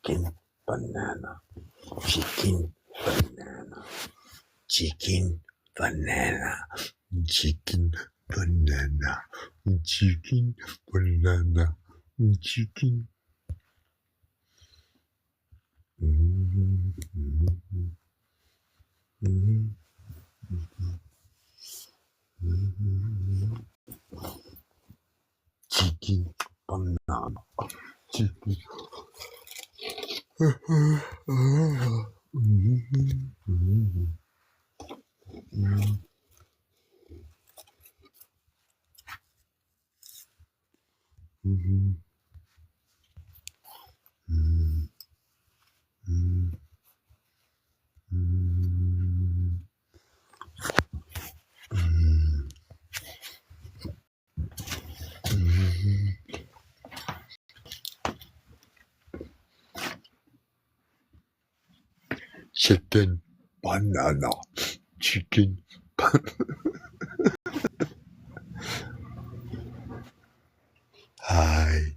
chicken, banana, chicken, banana, chicken, banana, chicken, banana, chicken, banana, chicken. Chicken, banana, chicken. Chicken, banana, chicken. Hi.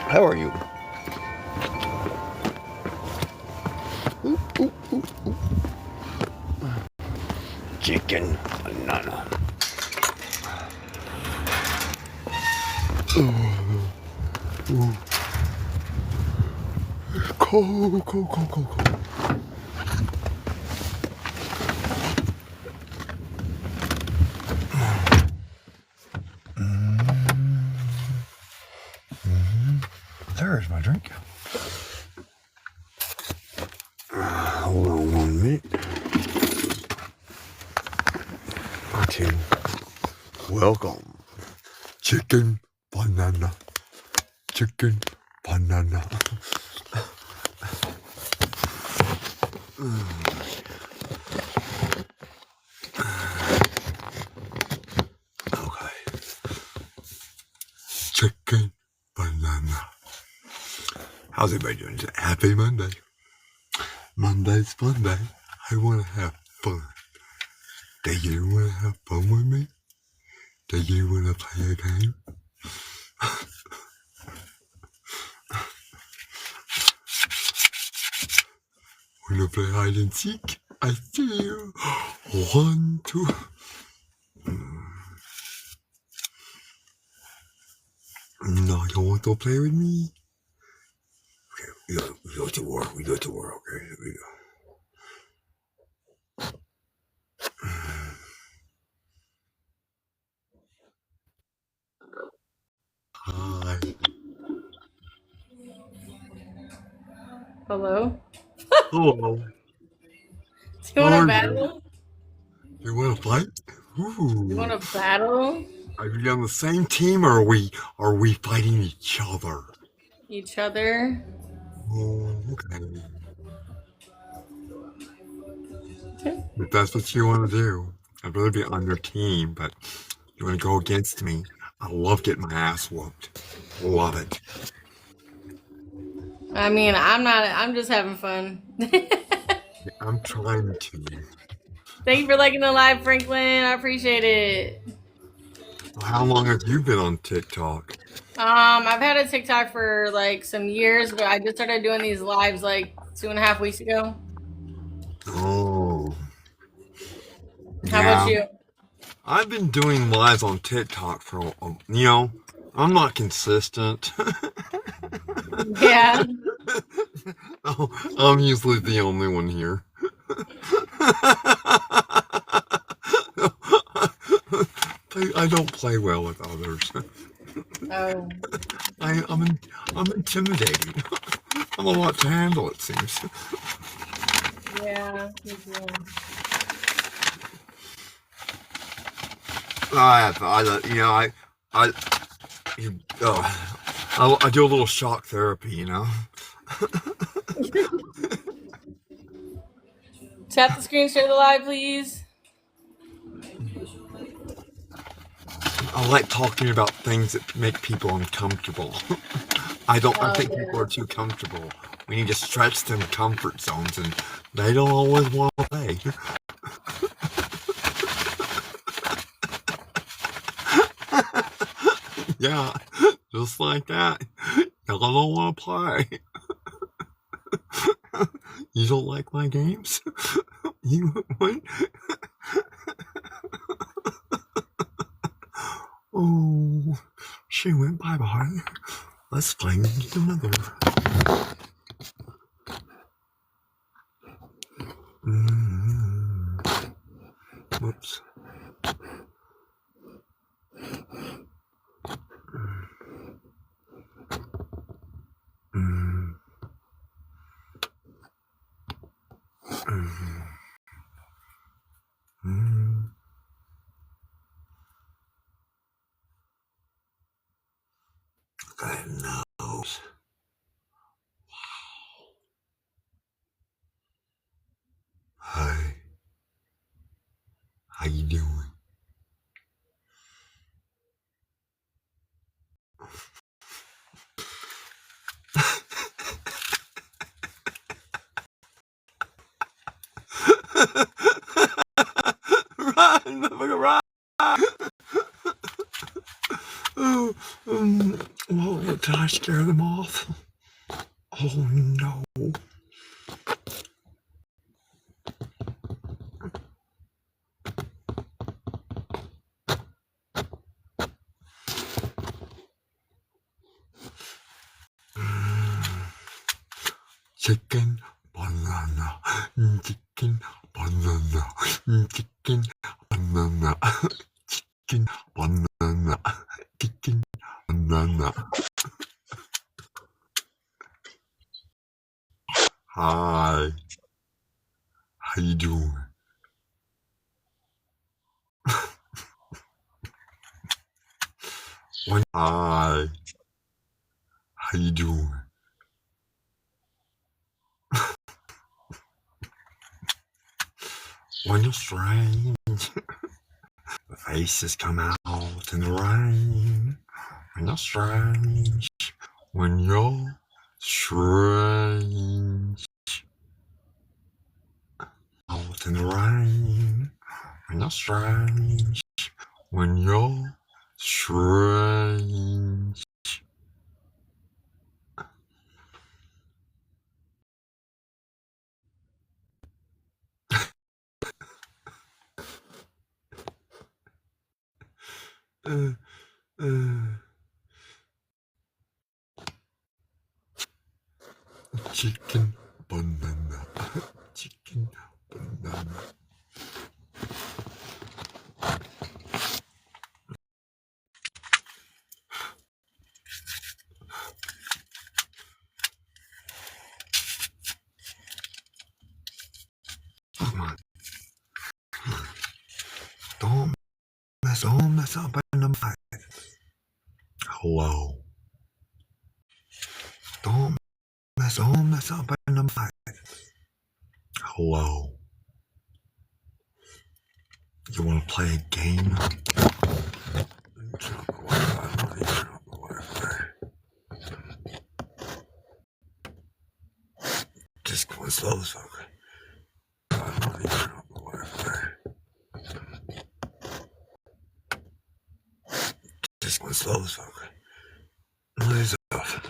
How are you? Chicken, banana. Cold. There's my drink. Hold on 1 minute. Okay. Welcome. Chicken, banana. Chicken, banana. Okay. Chicken, banana. How's everybody doing today? Happy Monday. Monday's fun day. I want to have fun. Do you want to have fun with me? Do you want to play a game? Want to play hide and seek? I see you. 1, 2. No, you want to play with me? Okay, we go to war. Okay, here we go. Hi. Hello? Hello. Do you want to battle? You want to fight? Ooh. You want to battle? Are we on the same team, or are we fighting each other? Each other? Oh, okay. Okay. If that's what you want to do, I'd rather be on your team, but you want to go against me? I love getting my ass whooped. Love it. I mean, I'm just having fun. I'm trying to. Thank you for liking the live, Franklin. I appreciate it. How long have you been on TikTok? I've had a TikTok for like some years, but I just started doing these lives like 2.5 weeks ago. Oh. How about you? I've been doing lives on TikTok for, I'm not consistent. Yeah. Oh, I'm usually the only one here. I don't play well with others. Oh. I'm intimidating. I'm a lot to handle, it seems. Yeah. Me too. I do a little shock therapy, Tap the screen, share the live, please. I like talking about things that make people uncomfortable. I think people are too comfortable. We need to stretch them comfort zones, and they don't always want to play. Yeah, just like that. Y'all don't want to play. You don't like my games? You what? Oh, she went bye-bye. Let's find another. Whoops. That nose. Hi. How you doing? Run, motherfucker, run! Oh, whoa, did I scare them off? Oh no. Chicken banana, chicken banana, chicken banana, chicken banana, chicken banana. Hi, how you doing? Hi, how you doing? When you're strange, the faces come out in the rain. When you're strange, when you're strange, out in the rain. When you're strange, when you're strange. Chicken banana, chicken banana. Come on, don't mess up by number 5. Hello. Don't mess up by number 5. Hello. You want to play a game? Just going slow, so okay. Just going slow, so okay. Noise off.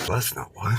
That's not why.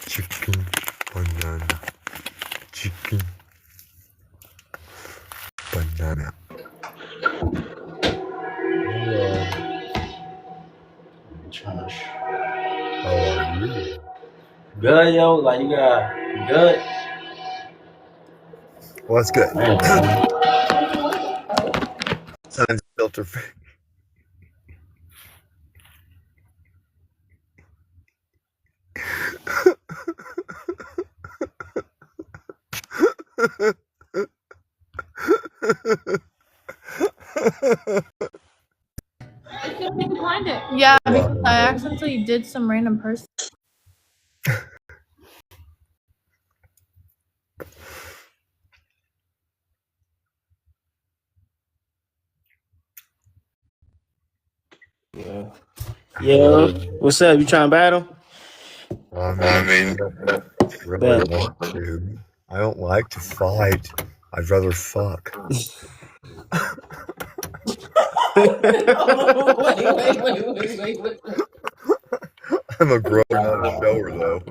Chicken banana. Chicken banana. Hello. Trash. How are you? Good, yo. Like, you got good. What's good? Man, man. Sun's filter free. I couldn't even find it. Yeah, because I accidentally did some random person. Yeah. Yo, what's up? You trying to battle? I mean, really want to. I don't like to fight. I'd rather fuck. Wait. I'm a grown not a shower though.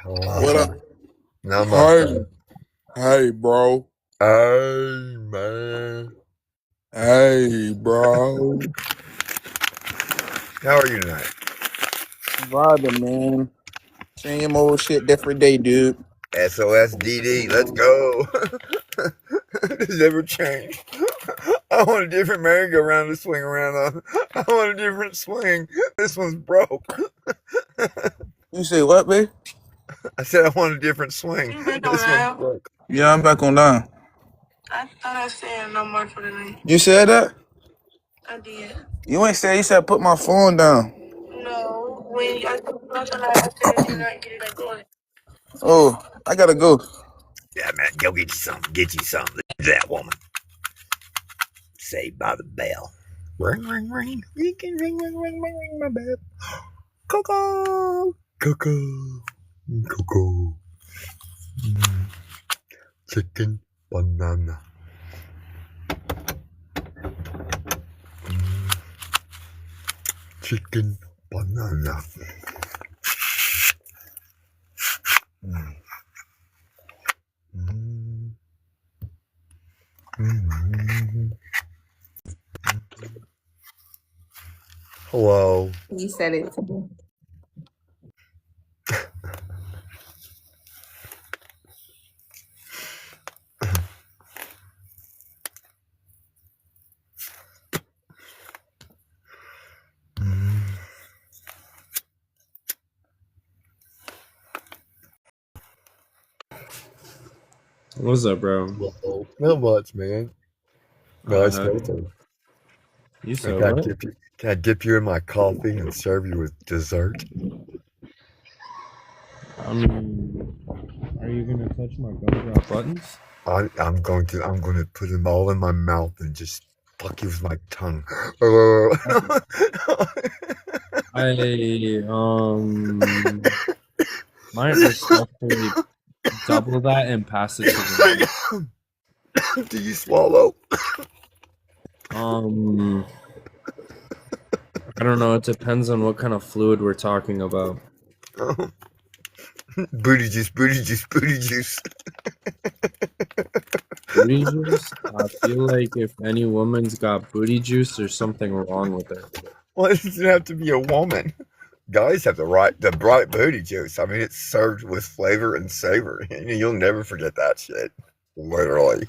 What up? Now Hey, bro. Hey, man. Hey, bro. How are you tonight? Vibing, man. Same old shit, different day, dude. SOSDD, let's go. This never changed. I want a different merry-go-round to swing around on. I want a different swing. This one's broke. You say what, babe? I said I want a different swing. This one's broke. Yeah, I'm back on down. I thought I said no more for the night. You said that? I did. You ain't said. You said put my phone down. No, when I said you're not getting back on. Oh, I gotta go. Yeah, man, go get you something. Get you something. Look at that woman. Saved by the bell. Ring, ring, ring. You can ring, ring, ring, ring, ring my bell. Coco. Coco. Coco. Chicken banana. Chicken banana. Hello. You said it. What's up, bro? Hello. Not much, man. Nice photo. You said what? Can I dip you in my coffee and serve you with dessert? I mean, are you gonna touch my gumdrop buttons? I'm going to put them all in my mouth and just fuck you with my tongue. I might respectfully double that and pass it to the Do you swallow? I don't know. It depends on what kind of fluid we're talking about. Booty juice, booty juice, booty juice. Booty juice? I feel like if any woman's got booty juice, there's something wrong with her. Why does it have to be a woman? Guys have the bright booty juice. I mean, it's served with flavor and savor. You'll never forget that shit. Literally.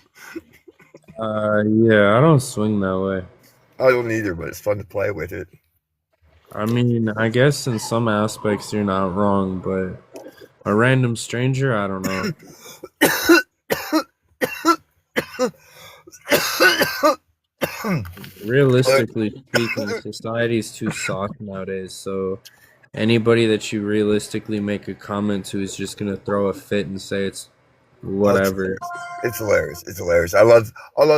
Yeah, I don't swing that way. I don't either, but it's fun to play with it. I mean, I guess in some aspects you're not wrong, but a random stranger, I don't know. Realistically speaking, society is too soft nowadays, so anybody that you realistically make a comment to is just gonna throw a fit and say it's whatever. It's hilarious. It's hilarious. I love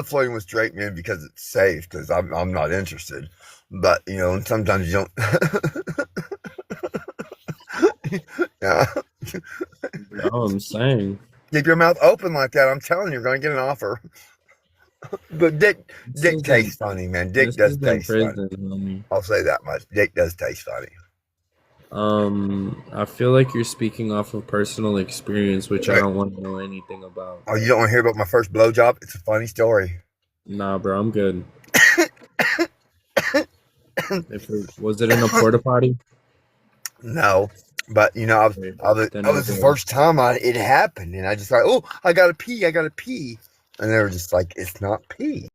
flirting with straight men because it's safe. Because I'm not interested. But you know, sometimes you don't. Yeah. No, I'm saying. Keep your mouth open like that. I'm telling you, you're gonna get an offer. But Dick tastes funny, man. Dick This does is in taste funny. prison, homie. I'll say that much. Dick does taste funny. I feel like you're speaking off of personal experience, which I don't want to know anything about. Oh, you don't want to hear about my first blowjob? It's a funny story. Nah, bro, I'm good. Was it in a porta potty? No, but you know, I was the first time it happened, and I just like, oh, I gotta pee, and they were just like, it's not pee.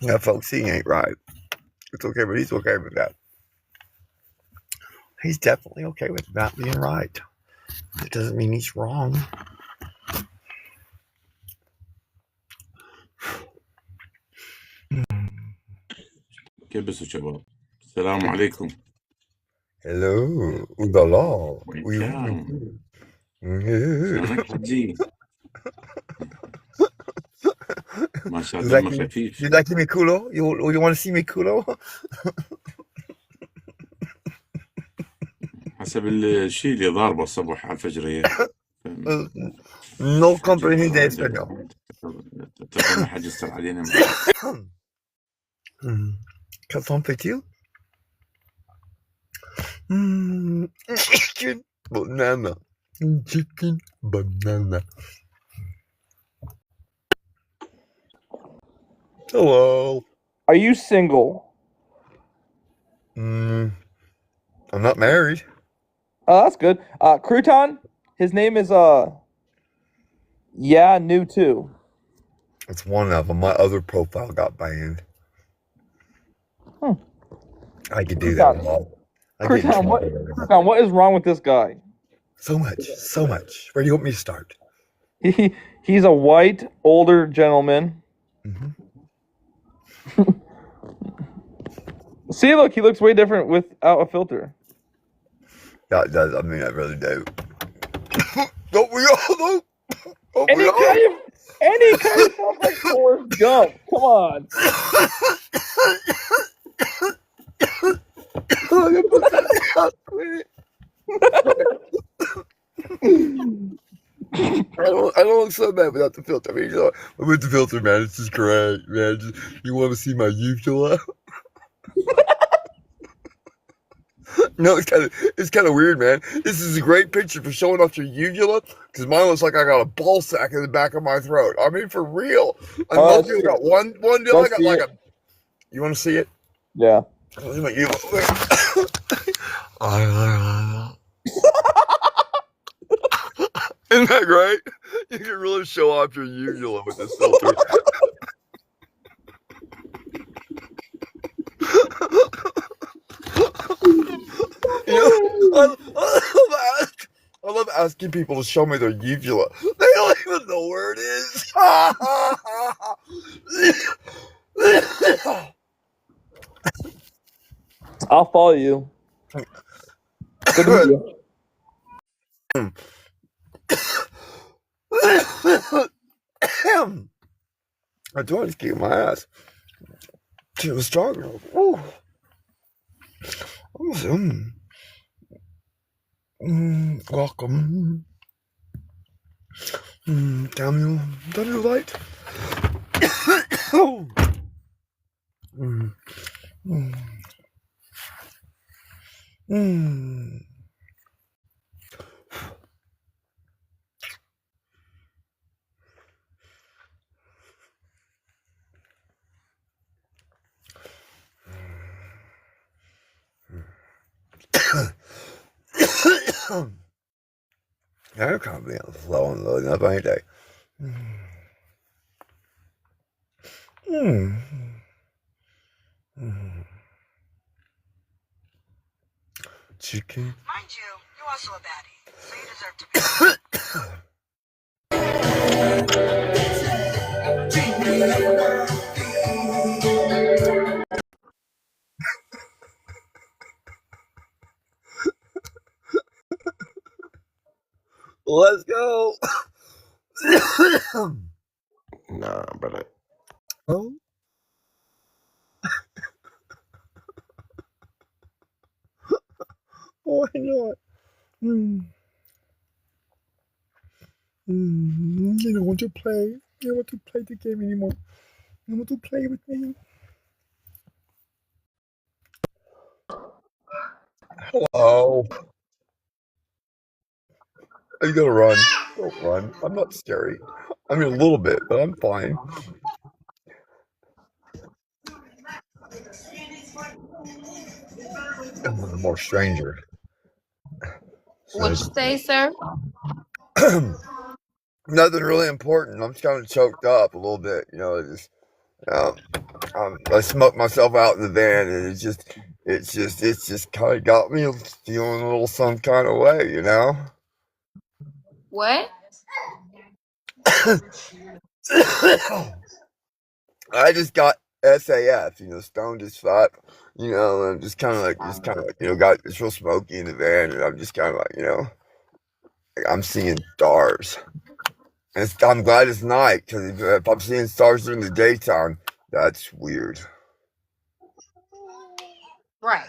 Yeah, folks, he ain't right. It's okay, but he's okay with that. He's definitely okay with not being right. It doesn't mean he's wrong. كيف بس شباب السلام عليكم. Hello. Oudala. وين شلونك حجي؟ ما شاء الله دمه خفيف. You like to see me culo? You want to see me culo? حسب الشيء اللي ضاربه الصبح على الفجرية. No comprehende español. تقول حد يستر علينا. Quel fait-il? Chicken banana. Chicken banana. Hello. Are you single? I'm not married. Oh, that's good. Crouton, his name is yeah, new too. It's one of them. My other profile got banned. I could do that. Crouton, what is wrong with this guy? So much. Where do you want me to start? He's a white, older gentleman. Mm-hmm. See, look, he looks way different without a filter. Yeah, it does. I mean, I really do. Don't we all though? Any kind of sounds like Forrest Gump. Come on. I don't look so bad without the filter. I mean, you know, with the filter, man, it's just great, man. You want to see my uvula? No, it's kind of weird, man. This is a great picture for showing off your uvula, because mine looks like I got a ball sack in the back of my throat. I mean, for real. I got one deal. I got like a. You want to see it? Yeah. Isn't that great? You can really show off your uvula with this filter. You know, I love asking people to show me their uvula. They don't even know where it is. I'll follow you. Good to meet you. I do want to kick my ass. She was stronger. Ooh. Welcome. Daniel Light. They're kind of being slow and loading up, ain't they? Chicken. Mind you, you're also a baddie, so you deserve to be. Let's go. Nah, brother. Oh. Why not? You don't want to play. You don't want to play the game anymore. You want to play with me? Hello. Are you gonna run? Don't run. I'm not scary. I mean, a little bit, but I'm fine. I'm a more stranger. What'd you say, sir? Nothing really important. I'm just kind of choked up a little bit. You know, just I smoked myself out in the van, and it's just kind of got me feeling a little some kind of way. You know. What? I just got SAF, you know, stoned as fuck, you know, and just kind of like, you know, got it's real smoky in the van, and I'm just kind of like, you know, like I'm seeing stars. And I'm glad it's night, because if I'm seeing stars during the daytime, that's weird. Right.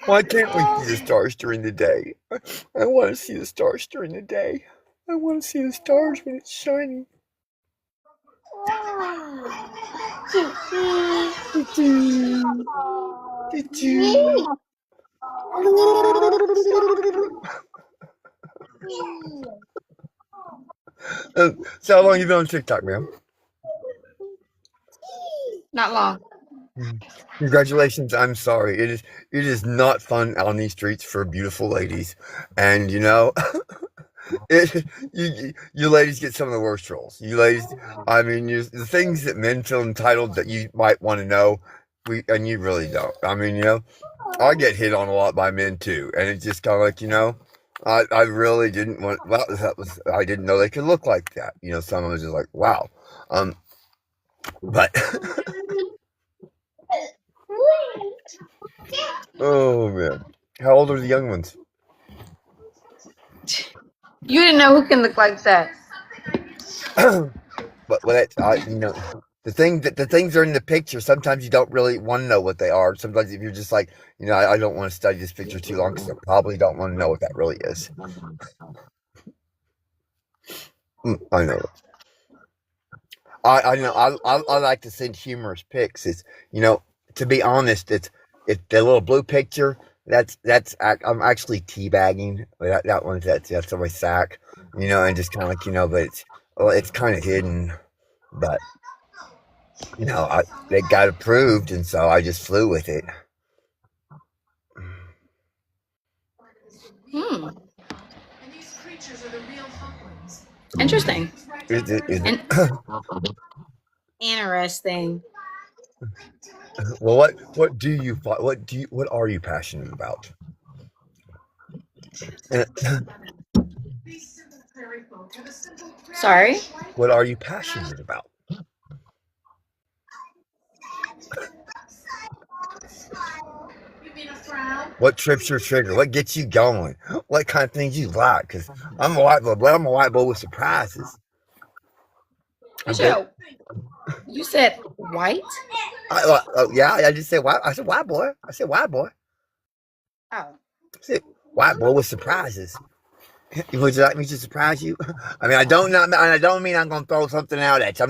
Why can't we see the stars during the day? I want to see the stars during the day. I want to see the stars when it's shining. So how long you been on TikTok, ma'am? Not long. Congratulations. I'm sorry. It is not fun out on these streets for beautiful ladies, and you know, you ladies get some of the worst trolls. You ladies, I mean, the things that men feel entitled that you might want to know, and you really don't. I mean, you know, I get hit on a lot by men too, and it's just kind of like, you know, I really didn't want. Well, I didn't know they could look like that. You know, some of us just like, wow, but. Oh man, how old are the young ones? You didn't know who can look like that. But you know, the things are in the picture. Sometimes you don't really want to know what they are. Sometimes if you're just like, you know, I don't want to study this picture too long because I probably don't want to know what that really is. I know. I know. I like to send humorous pics. It's, you know, to be honest, it's the little blue picture. I'm actually teabagging. That's on my sack, you know, and just kind of like, you know, but it's kind of hidden, but you know, they got approved, and so I just flew with it. Interesting. Is it? Interesting. Well, what are you passionate about? Sorry? What are you passionate about? What trips your trigger? What gets you going? What kind of things you like? Because I'm a white boy, but I'm a white boy with surprises. You said white? Yeah, I just said white. I said white boy. I said white boy. Oh. I said white boy with surprises. Would you like me to surprise you? I mean, I don't mean I'm gonna throw something out at you.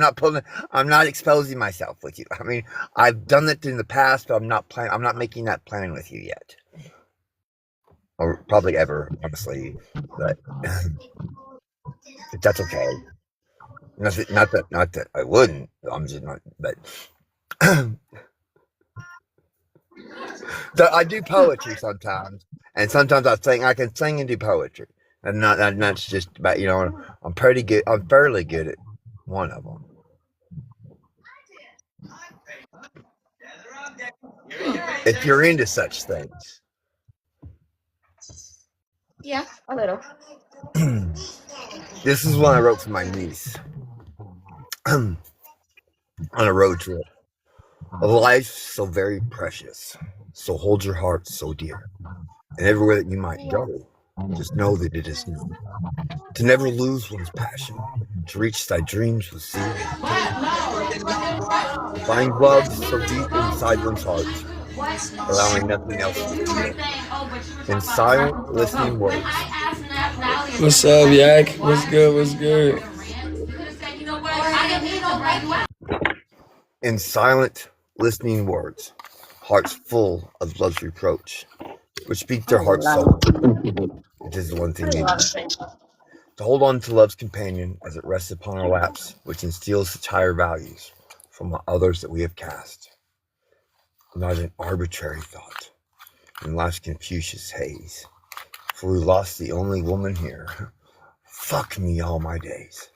I'm not exposing myself with you. I mean, I've done that in the past, but I'm not making that plan with you yet. Or probably ever, honestly. But that's okay. Not that I wouldn't. I'm just not, but I do poetry sometimes, and sometimes I can sing and do poetry. And that's just about, you know, I'm pretty good. I'm fairly good at one of them. If you're into such things. Yeah, a little. This is one I wrote for my niece on a road trip. A life so very precious, so hold your heart so dear. And everywhere that you might go, just know that it is new. To never lose one's passion, to reach thy dreams with zeal. To find love so deep inside one's heart, allowing nothing else to feel. In silent, listening words. What's up, Yak? What's good? What's good? In silent, listening words, hearts full of love's reproach, which speak their heart's soul. It is the one thing they need. To hold on to love's companion as it rests upon our laps, which instills such higher values from others that we have cast. Not an arbitrary thought in life's confucius haze, for we lost the only woman here. Fuck me all my days.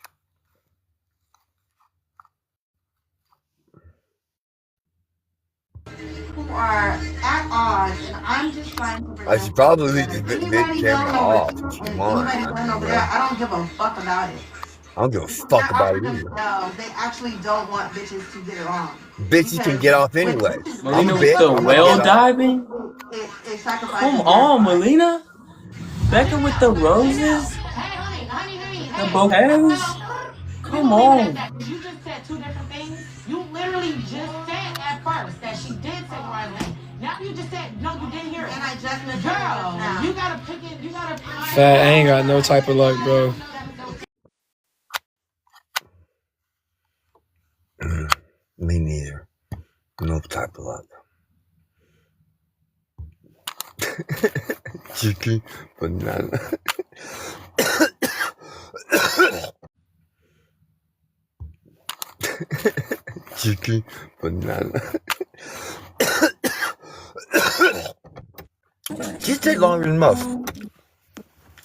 Who are at odds, and I'm just trying to. I should probably leave the mid-camera off if you want. I don't give a fuck about it. I don't give a fuck about it either. No, they actually don't want bitches to get it wrong. Bitches can get off anyway. Melina with the whale diving? Come on, Melina. Becca with the roses? The bouquets? Come on. You just said two different things. You literally just said at first that she did say right name. Now you just said no, you didn't hear it. And I just missed it. Girl, you gotta pick it. You gotta. Fat, I ain't got no type of luck, bro. Me neither. No type of luck. Chicken banana. Chicken banana. Just take longer than most.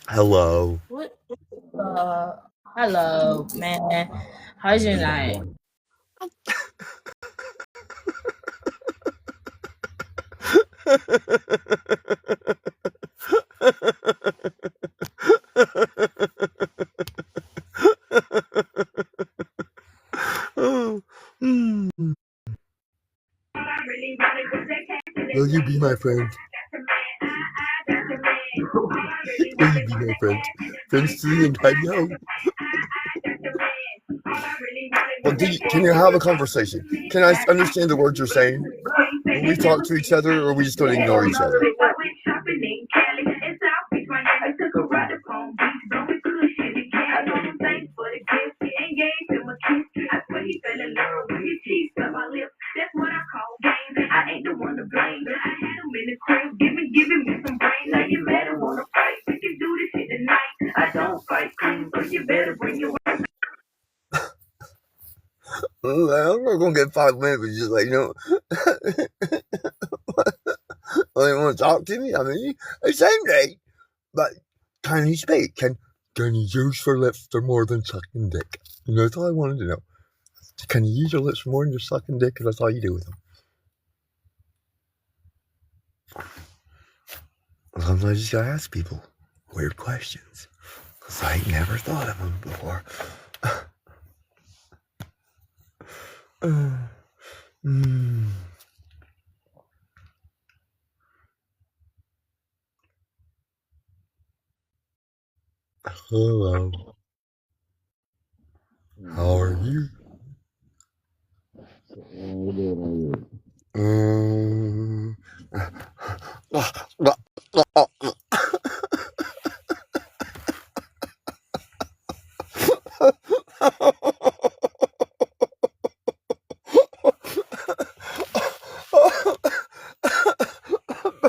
Hello. What? Hello, man. How's your night? Will you be my friend? Will you be my friend? Friends 3 and Tyo. Well, can you have a conversation? Can I understand the words you're saying? When we talk to each other, or are we just going to ignore each other? I'm not going to get 5 minutes, just like, well, they want to talk to me? I mean, the same day. But can you speak? Can you use your lips for more than sucking dick? That's all I wanted to know. Can you use your lips for more than just sucking dick? Because that's all you do with them. Sometimes you just gotta ask people weird questions. Because I ain't never thought of them before. Hello. How are you?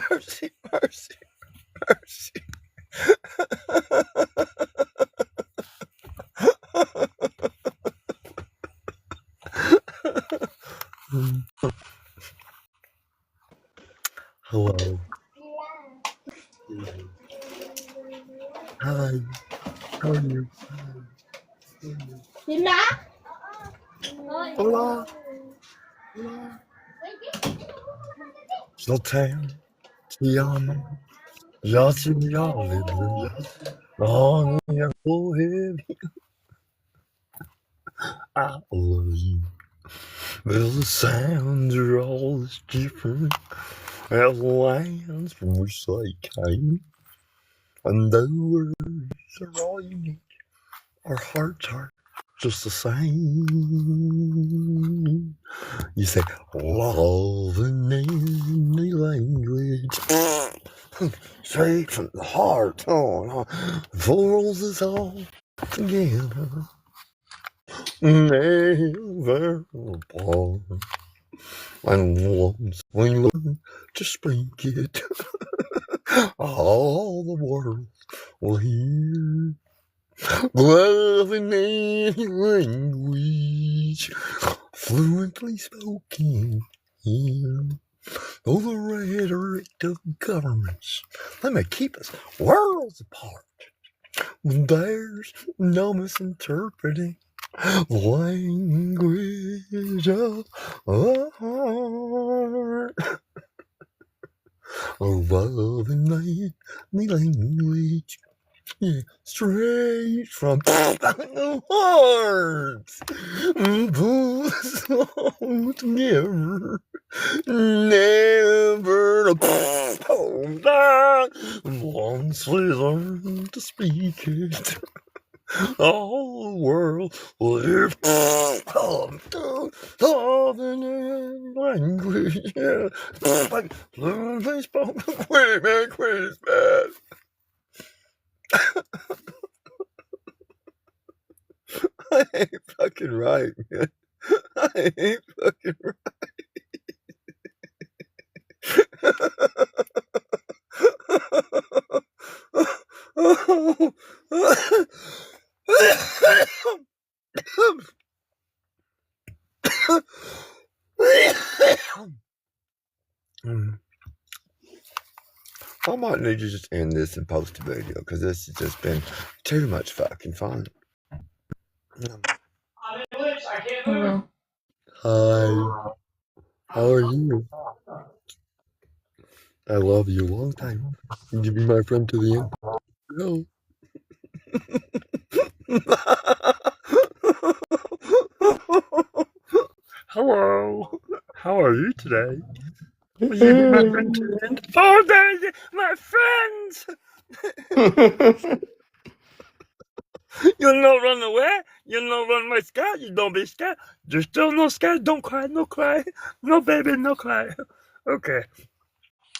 Mercy, mercy, mercy. Hello. Hi. How are you? Hola. Zoltan. Tiana. Just in your little long and heavy. I love you. Well, the sounds are all as different as the lands from which they came. And the words are all unique. Our hearts are just the same. You say, love in any language. Straight from the heart. Oh, no. Fools us all together. Never apart. And once we learn to speak it, all the world will hear. Love in any language, fluently spoken here. Oh, the rhetoric of governments, they may keep us worlds apart. When there's no misinterpreting the language of the heart. Oh, love in any language. Yeah, straight from the heart. Pull us all together. Never hold back. Once we learn to speak it, all the world will hear. Love in any language. Yeah. Fluently spoken. Quit, man, quit, it's bad. I ain't fucking right, man. I ain't fucking right. I might need to just end this and post a video because this has just been too much fucking fun. Hello. Hi. How are you? I love you a long time. Can you be my friend to the end? No. Hello. How are you today? Will you be my friend to the end? Oh, they're my friends! You'll not run away. You'll not run my scared. You don't be scared. You're still no scared. Don't cry. No cry. No baby. No cry. Okay.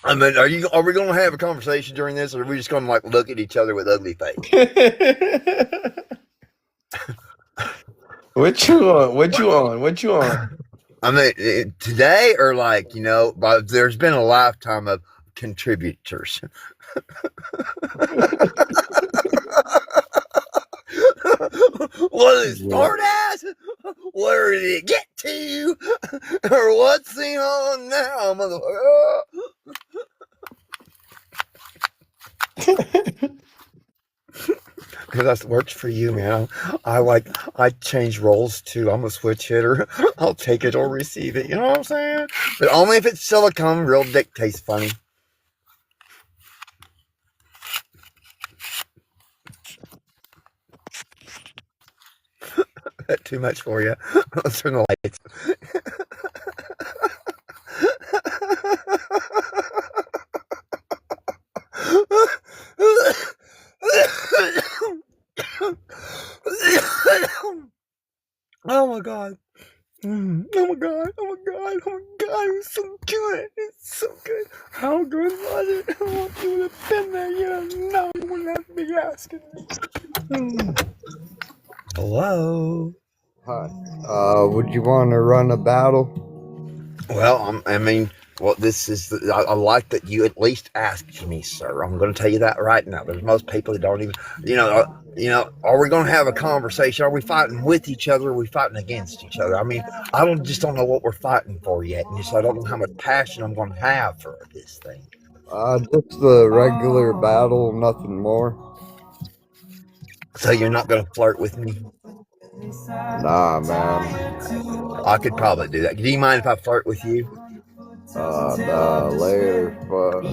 I mean, are we going to have a conversation during this, or are we just going to like look at each other with ugly face? What you on? What you on? What you on? I mean, today or like, you know, but there's been a lifetime of contributors. What is smart ass? Where did it get to? Or what's he on now, motherfucker? Because that works for you, man. I change roles too. I'm a switch hitter. I'll take it or receive it. You know what I'm saying? But only if it's silicone. Real dick tastes funny. That too much for you. Let's turn the lights. Oh my god. Oh my god. Oh my god. Oh my god. It's so good. It's so good. How good was it? I want you to have been there. You don't know. You wouldn't have to be asking me. Hello. Hi. Would you want to run a battle? Well, I mean, well, this is. I like that you at least asked me, sir. I'm going to tell you that right now. There's most people that don't even, you know. Are we going to have a conversation? Are we fighting with each other? Or are we fighting against each other? I mean, I just don't know what we're fighting for yet, and so I don't know how much passion I'm going to have for this thing. Just the regular battle, nothing more. So you're not going to flirt with me? Nah, man. I could probably do that. Do you mind if I flirt with you? Nah, later, but...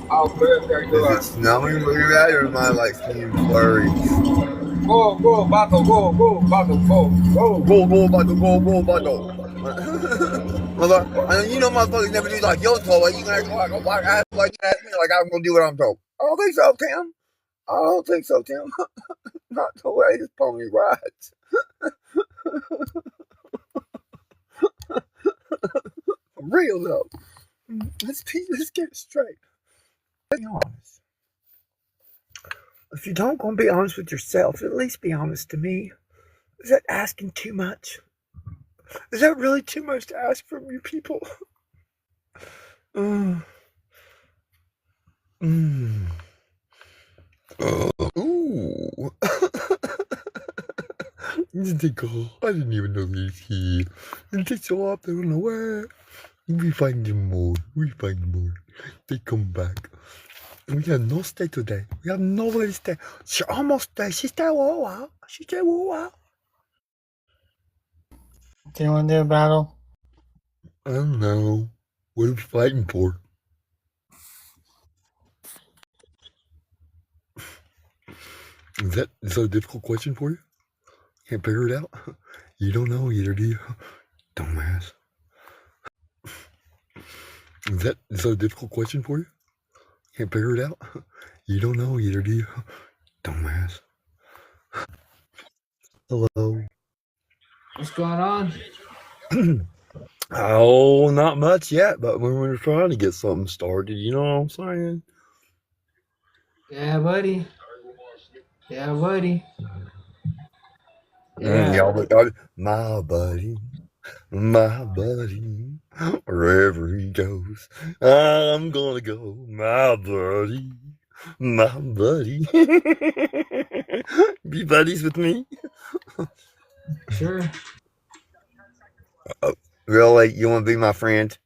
Is it snowing where you're at, or am I like seeing flurries? Go, Bato, go, Bato, go. Go, Bato. You know motherfuckers never do like you're told. Like you gonna ask me like I'm gonna do what I'm told. I don't think so, Tim. Not the way this pony rides. Real though. Let's get it straight. Be honest. If you don't gonna be honest with yourself, at least be honest to me. Is that asking too much? Is that really too much to ask from you people? Ooh. I didn't even know he's here. It takes so up, they don't know where. We find them more. They come back. We have no stay today. We have nowhere to stay. She almost stayed. She stayed a while. Do you want to do a battle? I don't know. What are we fighting for? Is that a difficult question for you? Can't figure it out? You don't know either, do you? Dumbass. Is that a difficult question for you? Can't figure it out? You don't know either, do you? Dumbass. Hello. What's going on? Oh, not much yet, but when we were trying to get something started, you know what I'm saying? Yeah, buddy. Yeah. Y'all look out. My buddy, wherever he goes, I'm gonna go. My buddy. Be buddies with me? Sure. Really? You want to be my friend?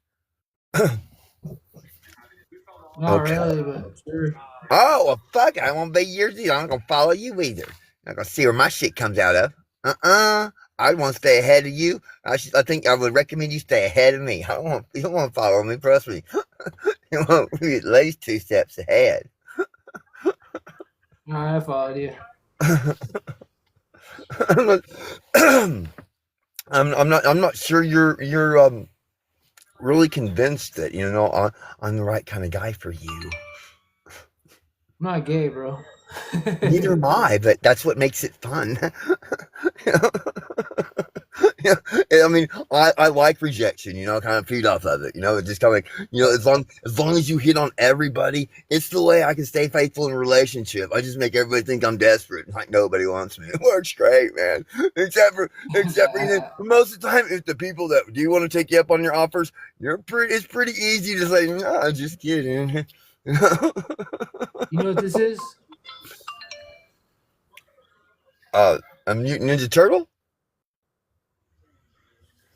Not really, but sure. Oh, well, fuck it. I won't be yours either. I'm not going to follow you either. I'm not going to see where my shit comes out of. I want to stay ahead of you. I think I would recommend you stay ahead of me. You don't want to follow me, trust me. You want to be at least 2 steps ahead. All right, I followed you. I'm not sure you're really convinced that I'm the right kind of guy for you. I'm not gay, bro. Neither am I, but that's what makes it fun. I mean, I like rejection, kind of feed off of it. It's just kind of like, as long as you hit on everybody, it's the way I can stay faithful in a relationship. I just make everybody think I'm desperate, like nobody wants me. It works great, man. Except for most of the time, if the people that do want to take you up on your offers, it's pretty easy to say, no, just kidding. You know what this is? A Mutant Ninja Turtle?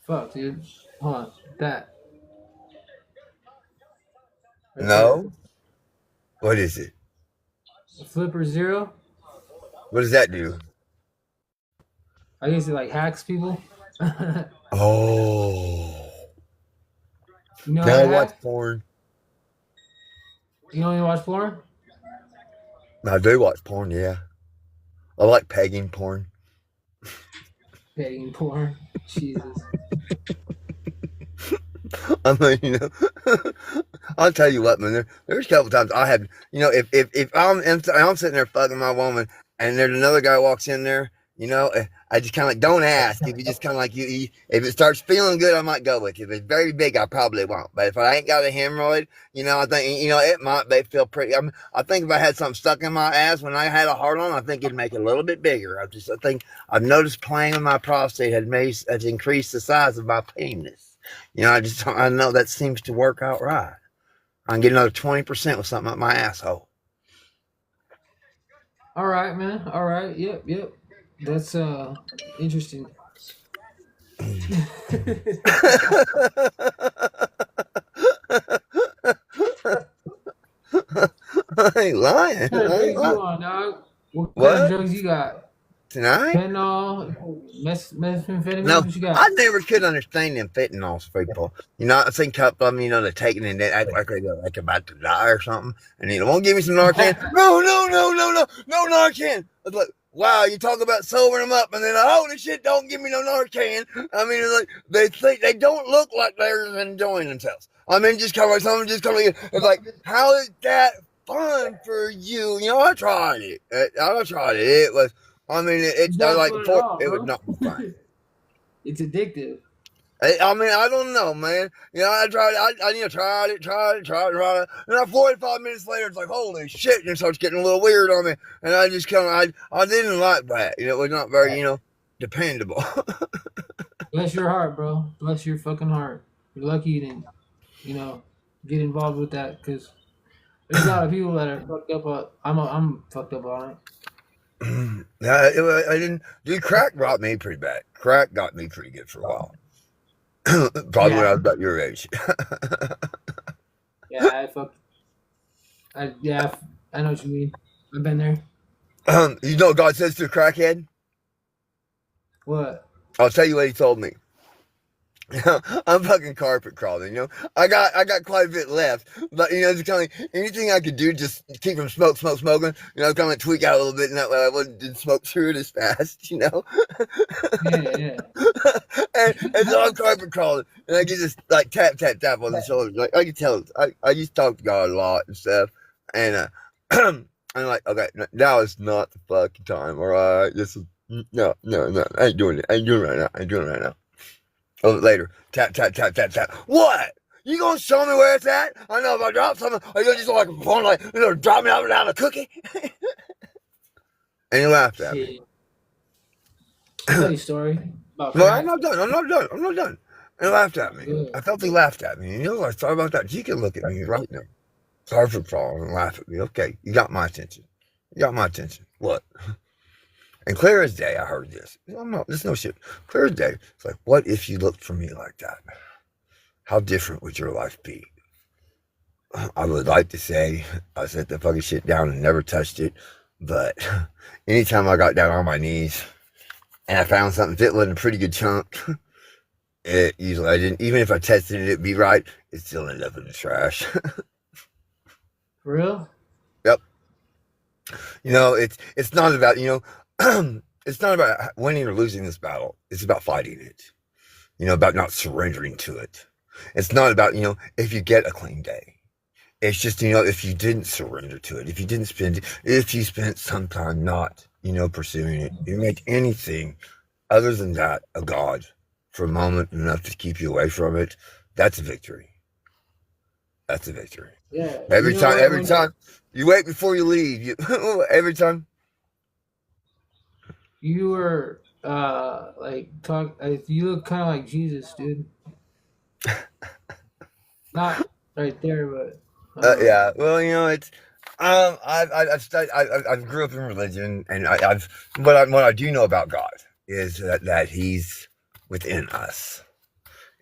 Fuck, dude. Hold on. That. Right No. there. What is it? Flipper Zero. What does that do? I guess it like hacks people. Oh. You know Now I watch porn. You don't even watch porn? I do watch porn, yeah. I like pegging porn. Pegging porn? Jesus. I mean, I'll tell you what, man. There's a couple times I have, if I'm sitting there fucking my woman, and there's another guy walks in there, I just kind of like, don't ask. If you just kind of like, if it starts feeling good, I might go with you. If it's very big, I probably won't. But if I ain't got a hemorrhoid, I think, it might feel pretty. I think if I had something stuck in my ass when I had a hard on, I think it'd make it a little bit bigger. I think I've noticed playing with my prostate has increased the size of my penis. I know that seems to work out right. I can get another 20% with something up my asshole. All right, man. All right. Yep. That's interesting. I ain't lying. What kind of drugs you on, dog? What kind of drugs you got? Tonight? Fentanyl, methamphetamine? No, What you got? I never could understand them fentanyl people. You know, I think a couple of them, you know, they're taking it and they act like they're like about to die or something. And they won't give me some Narcan. No Narcan. I was like, wow, you talk about sobering them up and then, holy shit, don't give me no Narcan. I mean, it's like, they think they don't look like they're enjoying themselves. I mean, just kind of like something, just kind of like, it's like, how is that fun for you? You know, I tried it. It was, I mean, It's not like, fun at all, it was bro. not fun. It's addictive. I mean, I don't know, man. You know, I tried it. And then 45 minutes later, it's like, holy shit, and it starts getting a little weird on me. And I just kind of, I didn't like that. You know, it was not very, you know, dependable. Bless your heart, bro. Bless your fucking heart. You're lucky you didn't, you know, get involved with that because there's a lot of people that are fucked up. I'm fucked up on it. Yeah, I didn't. Dude, crack got me pretty bad. Crack got me pretty good for a while. Probably when I was about your age. Yeah, I know what you mean. I've been there. You know what God says to a crackhead? What? I'll tell you what he told me. I'm fucking carpet crawling, you know. I got quite a bit left, but you know, it's kind of like anything I could do just keep from smoking. You know, kind of like tweak out a little bit, and that way I didn't smoke through it as fast, you know. Yeah. and so I'm carpet crawling, and I get just like tap on the shoulder. Like I can tell, I used to talk to God a lot and stuff, and I'm like, okay, now is not the fucking time. All right, this is no, I ain't doing it. I ain't doing it right now. A little later, tap. What? You gonna show me where it's at? I know if I drop something, are you gonna just like phone like you know drop me out without a cookie? And he laughed at me. I'll tell you a story about No, crack. I'm not done. And he laughed at me. Good. I felt he laughed at me. You know what I thought about that? You can look at me right now. Sorry for crawling and laugh at me. Okay, you got my attention. What? And clear as day, I heard this. There's no shit. Clear as day. It's like, what if you looked for me like that? How different would your life be? I would like to say I set the fucking shit down and never touched it. But anytime I got down on my knees and I found something fit with a pretty good chunk, it usually I didn't. Even if I tested it, it'd be right. It still ended up in the trash. For real? Yep. You know, it's not about, you know, it's not about winning or losing this battle. It's about fighting it. You know, about not surrendering to it. It's not about, you know, if you get a clean day. It's just, you know, if you didn't surrender to it, if you spent some time not, you know, pursuing it, you make anything other than that a god for a moment enough to keep you away from it, that's a victory. That's a victory. Yeah. Every time you wait before you leave, every time. You were you look kind of like Jesus, dude. Not right there, but Yeah. Well, you know, it's I grew up in religion, and what I do know about God is that He's within us.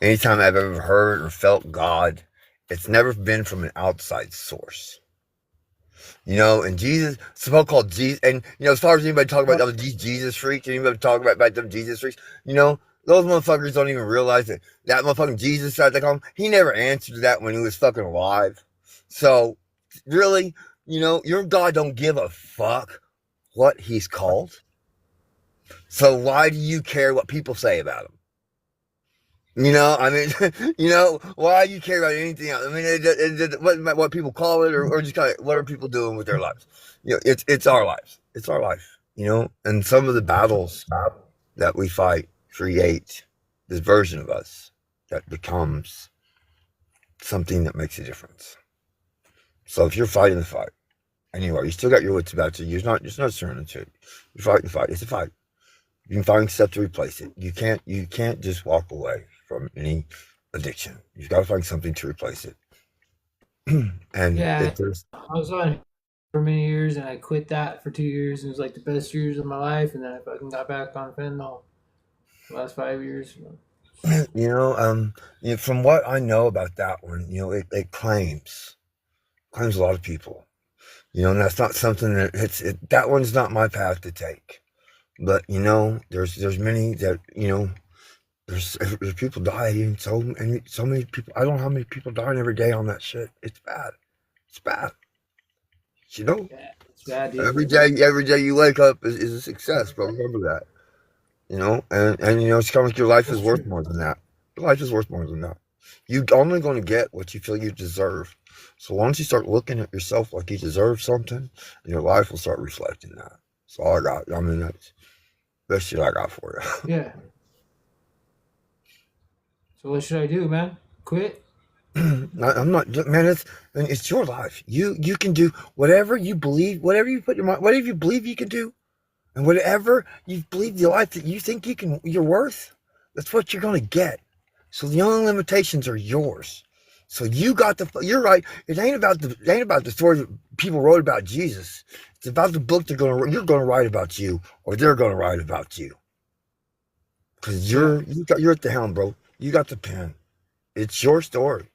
Anytime I've ever heard or felt God, it's never been from an outside source. You know, and Jesus, so-called Jesus, and, you know, as far as anybody talk about these Jesus freaks, anybody talk about them Jesus freaks, you know, those motherfuckers don't even realize that motherfucking Jesus, they call him, he never answered that when he was fucking alive. So, really, you know, your God don't give a fuck what he's called. So why do you care what people say about him? You know, I mean, you know, why do you care about anything else? I mean, what people call it, or just kind of what are people doing with their lives? You know, it's our lives. It's our life. You know, and some of the battles that we fight create this version of us that becomes something that makes a difference. So if you're fighting the fight, anyway, you still got your wits about you. You're not surrendering to it. You're fighting the fight. It's a fight. You can find stuff to replace it. You can't just walk away from any addiction. You've got to find something to replace it. And yeah, I was on for many years, and I quit that for 2 years. It was like the best years of my life, and then I fucking got back on fentanyl the last 5 years. You know, from what I know about that one, you know, it claims a lot of people. You know, and that's not something that that one's not my path to take. But you know, there's many that you know. There's people dying. So many people. I don't know how many people dying every day on that shit. It's bad. It's bad. You know, It's bad, dude. every day you wake up is a success, bro. Remember that. You know, and you know, it's kind of like your life is worth more than that. Your life is worth more than that. You're only going to get what you feel you deserve. So once you start looking at yourself like you deserve something, your life will start reflecting that. That's all I got. I mean, that's best shit I got for you. Yeah. So what should I do, man? Quit? I'm not, man. It's your life. You can do whatever you believe, whatever you put your mind, whatever you believe you can do, and whatever you believe the life that you think you're worth. That's what you're gonna get. So the only limitations are yours. So you're right. It ain't about the story that people wrote about Jesus. It's about the book you're gonna write about you, or they're gonna write about you. Because you're at the helm, bro. You got the pen. It's your story.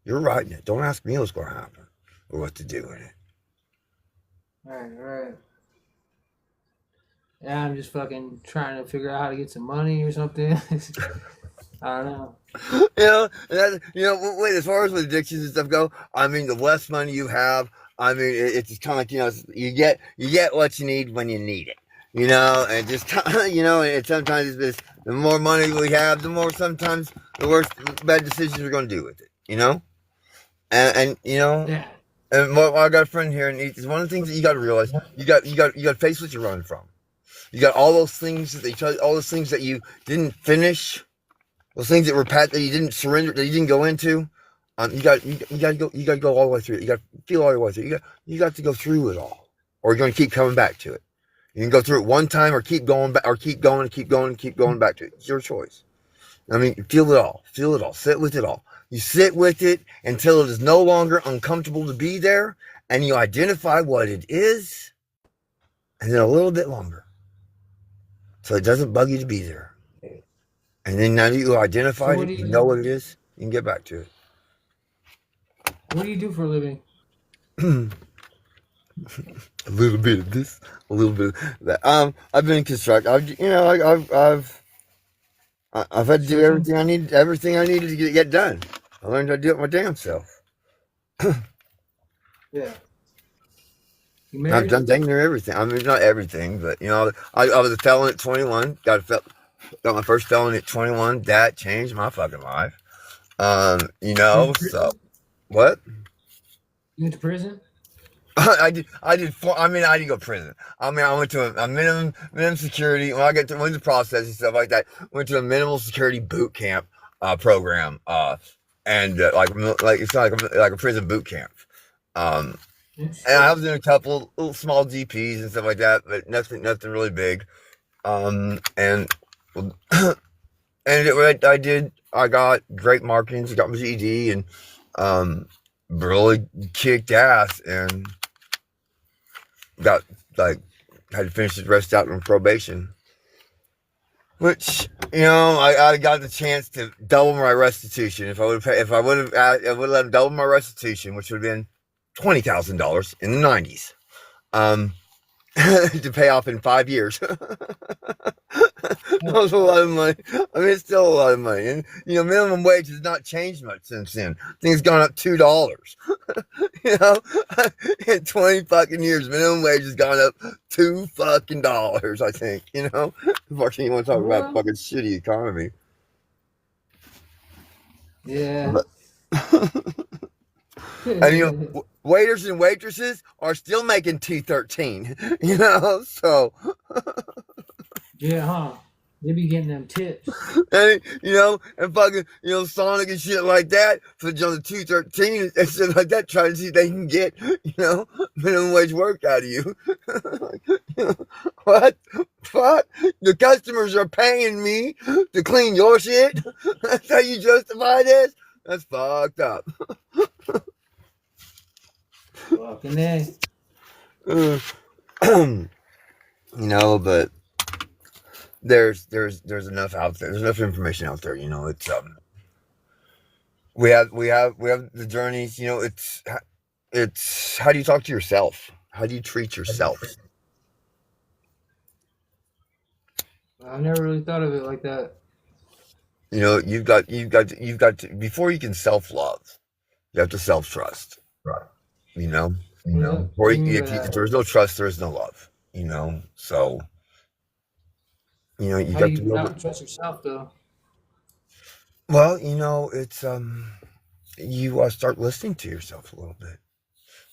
You're writing it. Don't ask me what's gonna happen or what to do in it. Alright. Yeah, I'm just fucking trying to figure out how to get some money or something. I don't know. Wait, as far as with addictions and stuff go, I mean, the less money you have, I mean, it's just kind of like, you know, you get what you need when you need it, you know, and just, you know, and sometimes it's just, the more money we have, the more sometimes the worse bad decisions we're going to do with it, you know, and you know, Yeah. and I got a friend here, and it's one of the things that you got to realize, you got to face what you're running from. You got all those things all those things that you didn't finish. Those things that were that you didn't surrender, that you didn't go into, you got to go all the way through it. You got to feel all the way through it. You got to go through it all, or you're going to keep coming back to it. You can go through it one time, or keep going back, or keep going back to it. It's your choice. I mean, feel it all, sit with it all. You sit with it until it is no longer uncomfortable to be there, and you identify what it is, and then a little bit longer, so it doesn't bug you to be there. And then now that you identified it, you know what it is, you can get back to it. What do you do for a living? A little bit of this, a little bit of that. I've been in construction. I've had to do everything I needed to get done. I learned how to do it my damn self. Yeah. I've done dang near everything. I mean, not everything, but you know, I was a felon at 21. Got my first felony at 21. That changed my fucking life. You know, so what? You went to prison? I did. I didn't go to prison. I mean, I went to a minimum security. When I went to the process and stuff like that, went to a minimal security boot camp program. And like it's not like a prison boot camp. And I was in a couple little small DPs and stuff like that, but nothing really big. And I got great markings, got my GED, and really kicked ass, and got had to finish the rest out on probation. Which, you know, I got the chance to double my restitution. If I would have let them double my restitution, which would have been $20,000 in the 90s. To pay off in 5 years. That was a lot of money. I mean, it's still a lot of money. And, you know, minimum wage has not changed much since then. I think it's gone up $2. You know, in 20 fucking years, minimum wage has gone up $2 fucking, I think, you know? Unfortunately, you want to talk about fucking shitty economy. Yeah. And, you know, waiters and waitresses are still making $2.13, you know, so. Yeah, huh? They be getting them tips. And, you know, and fucking, you know, Sonic and shit like that, for the $2.13 and shit like that, trying to see if they can get, you know, minimum wage work out of you. What? The customers are paying me to clean your shit? That's how you justify this? That's fucked up. Fucking A. You know, but there's enough out there. There's enough information out there. You know, it's we have the journeys. You know, it's how do you talk to yourself? How do you treat yourself? I never really thought of it like that. You know, you've got to, before you can self-love, you have to self-trust. Right. You know, Yeah. or if there's no trust, there is no love. You know, so you How got do to you know. not trust yourself though? Well, it's you start listening to yourself a little bit.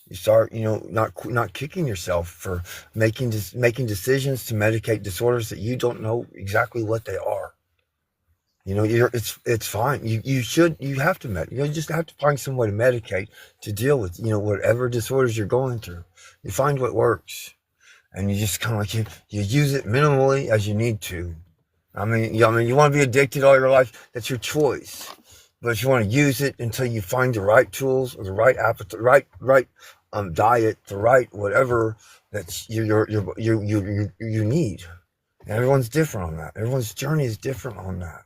You start, not kicking yourself for making decisions to medicate disorders that you don't know exactly what they are. It's fine. You have to you just have to find some way to medicate to deal with whatever disorders you're going through. You find what works, and you just kind of like you use it minimally as you need to. I mean, you want to be addicted all your life. That's your choice. But if you want to use it until you find the right tools or the right appetite, right diet, the right whatever that you need. And everyone's different on that. Everyone's journey is different on that.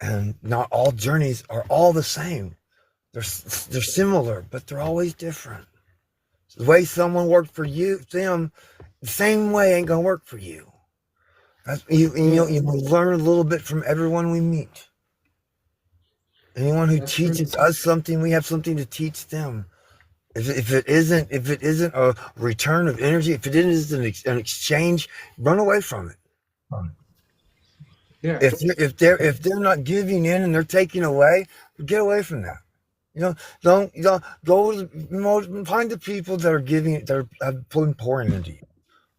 And not all journeys are all the same. They're similar, but they're always different. The way someone worked for them, the same way ain't gonna work for you. You learn a little bit from everyone we meet. Anyone who teaches us something, we have something to teach them. If it isn't a return of energy, if it isn't an exchange, run away from it. Yeah. If they're not giving in and they're taking away, get away from that. Don't go find the people that are giving, that have been pouring into you.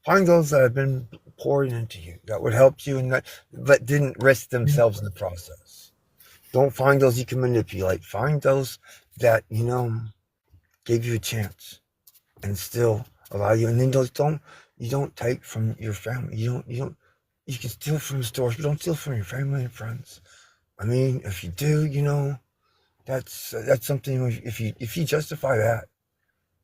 Find those that have been pouring into you that would help you and that didn't risk themselves in the process. Don't find those you can manipulate. Find those that gave you a chance and still allow you. And then you don't take from your family. You can steal from stores, but don't steal from your family and friends. I mean, if you do, that's something. If you justify that,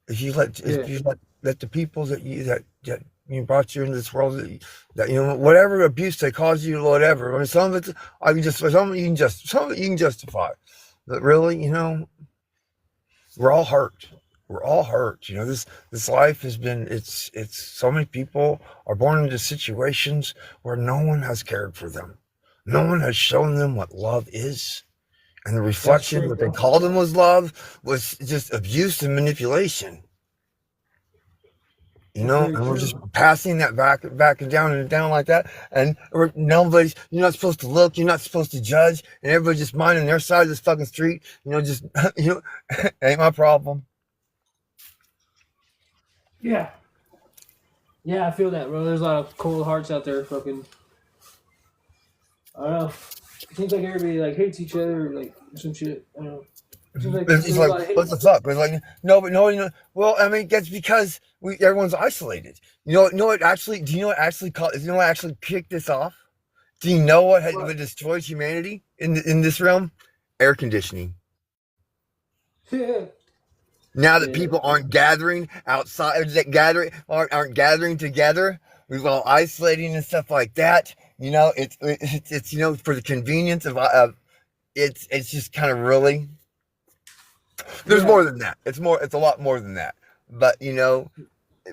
if you let the people that you brought you into this world, that whatever abuse they caused you, whatever. I mean, some of it you can justify, but really, we're all hurt. We're all hurt. This life has been. It's so many people are born into situations where no one has cared for them. No one has shown them what love is, and the reflection what they called them was love was just abuse and manipulation. And we're just passing that back and down like that. And you're not supposed to look, you're not supposed to judge, and everybody's just minding their side of this fucking street. Ain't my problem. Yeah. Yeah, I feel that, bro. There's a lot of cold hearts out there, fucking. I don't know. It seems like everybody hates each other, or some shit. I don't know. It's like, what the fuck? It's like, no. Well, I mean, that's because everyone's isolated. Do you know what actually kicked this off? Do you know what destroyed humanity in this realm? Air conditioning. Yeah. Now that people aren't gathering outside, aren't gathering together, we're all isolating and stuff like that. It's for the convenience of it's just kind of really. There's more than that. It's a lot more than that. But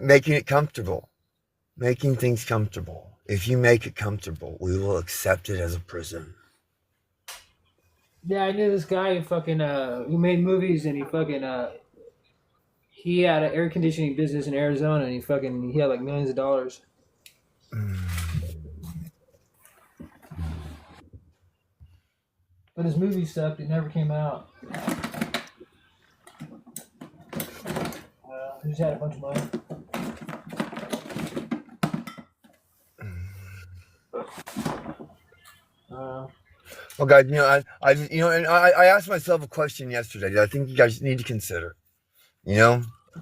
making it comfortable, making things comfortable. If you make it comfortable, we will accept it as a prison. Yeah, I knew this guy who made movies, and he had an air conditioning business in Arizona, and he had millions of dollars. But his movie stuff, it never came out. He just had a bunch of money. Well, guys, I asked myself a question yesterday that I think you guys need to consider.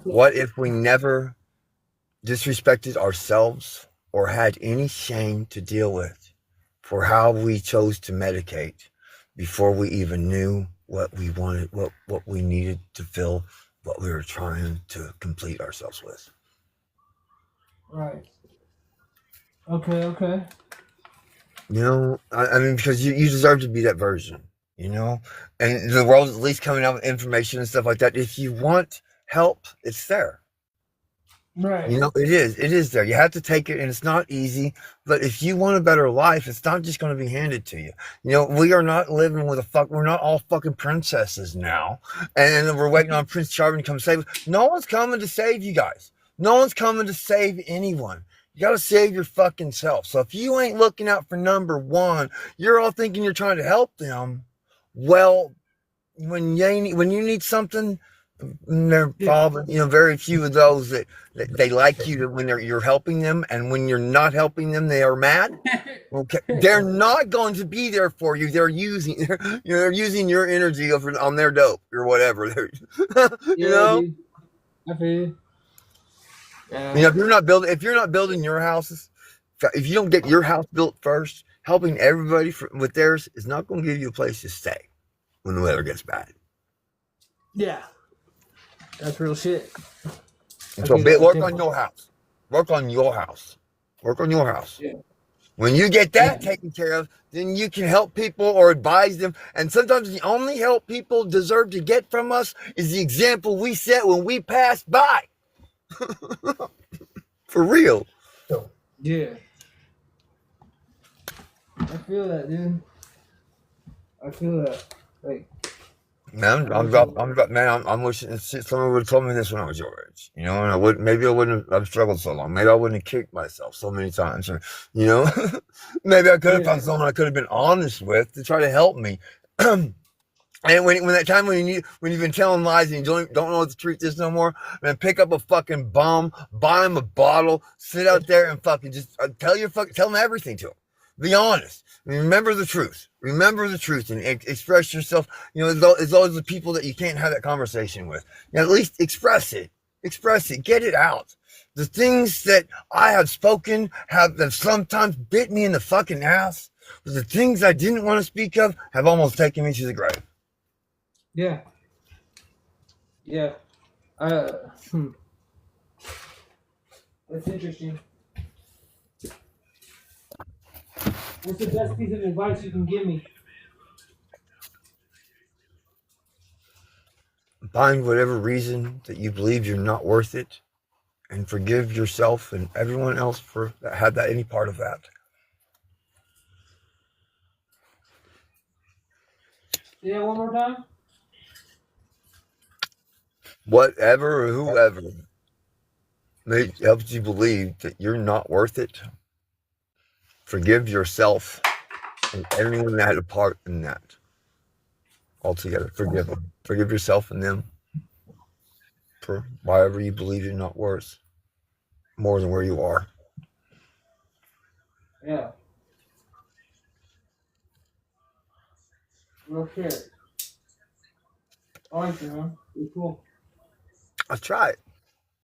What if we never disrespected ourselves or had any shame to deal with for how we chose to medicate before we even knew what we wanted, what we needed to fill what we were trying to complete ourselves with? Right. Okay. I mean, because you deserve to be that version, and the world is at least coming out with information and stuff like that. If you want help, it's there. Right. You know, it is. It is there. You have to take it, and it's not easy. But if you want a better life, it's not just going to be handed to you. You know, we are not living with we're not all fucking princesses now. And we're waiting on Prince Charming to come save us. No one's coming to save you guys. No one's coming to save anyone. You got to save your fucking self. So if you ain't looking out for number one, you're all thinking you're trying to help them. Well, when you need something, there are probably, you know, very few of those that they like you when you're helping them, and when you're not helping them, they are mad. Okay, they're not going to be there for you. They're using your energy on their dope or whatever. You know. Dude. I feel you. Yeah. You know, if you're not building your houses, if you don't get your house built first, helping everybody with theirs is not going to give you a place to stay when the weather gets bad. Yeah. That's real shit. So work on your house. Work on your house. Work on your house. Yeah. When you get that taken care of, then you can help people or advise them. And sometimes the only help people deserve to get from us is the example we set when we pass by. For real. Yeah. I feel that, dude. I feel that. Like, Man, I'm wishing someone would have told me this when I was your age, you know, and I wouldn't have struggled so long. Maybe I wouldn't have kicked myself so many times, or, you know, maybe I could have found someone I could have been honest with to try to help me. And when that time when you've been telling lies and you don't know what the truth is no more, man, pick up a fucking bum, buy him a bottle, sit out there and fucking just tell them everything to him. Be honest. Remember the truth. Remember the truth and express yourself. You know, it's always the people that you can't have that conversation with. You know, at least express it. Express it. Get it out. The things that I have spoken have sometimes bit me in the fucking ass. But the things I didn't want to speak of have almost taken me to the grave. yeah. Yeah. That's interesting. What's the best piece of advice you can give me? Find whatever reason that you believe you're not worth it, and forgive yourself and everyone else for that had any part of that. Say that one more time. Whatever or whoever helps you believe that you're not worth it, forgive yourself and everyone that had a part in that. Altogether, forgive them. Forgive yourself and them for whatever you believe you're not worth more than where you are. Yeah. Real shit. I like you, man. You're cool. I'll try it.